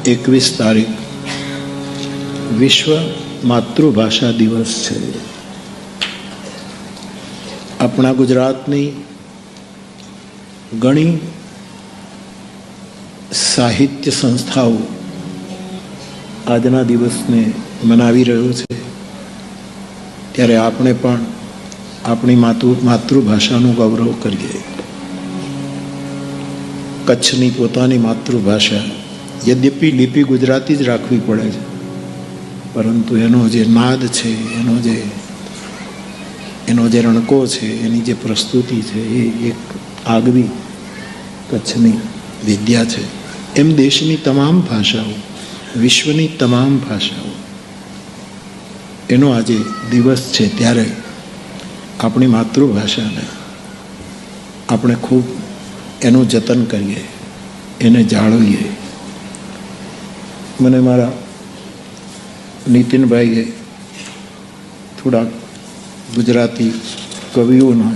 21 તારીખ વિશ્વ માતૃભાષા દિવસ છે. આપણા ગુજરાતની ઘણી સાહિત્ય સંસ્થાઓ આજના દિવસને મનાવી રહ્યો છે. ત્યારે આપણે પણ આપણી માતૃભાષાનું ગૌરવ કરીએ. કચ્છની પોતાની માતૃભાષા, યદ્યપિ લિપિ ગુજરાતી જ રાખવી પડે છે, પરંતુ એનો જે નાદ છે, એનો જે રણકો છે, એની જે પ્રસ્તુતિ છે, એ એક આગવી કચ્છની વિદ્યા છે. એમ દેશની તમામ ભાષાઓ, વિશ્વની તમામ ભાષાઓ, એનો આજે દિવસ છે. ત્યારે આપણી માતૃભાષાને આપણે ખૂબ એનું જતન કરીએ, એને જાળવીએ. મને મારા નીતિનભાઈએ થોડાક ગુજરાતી કવિઓના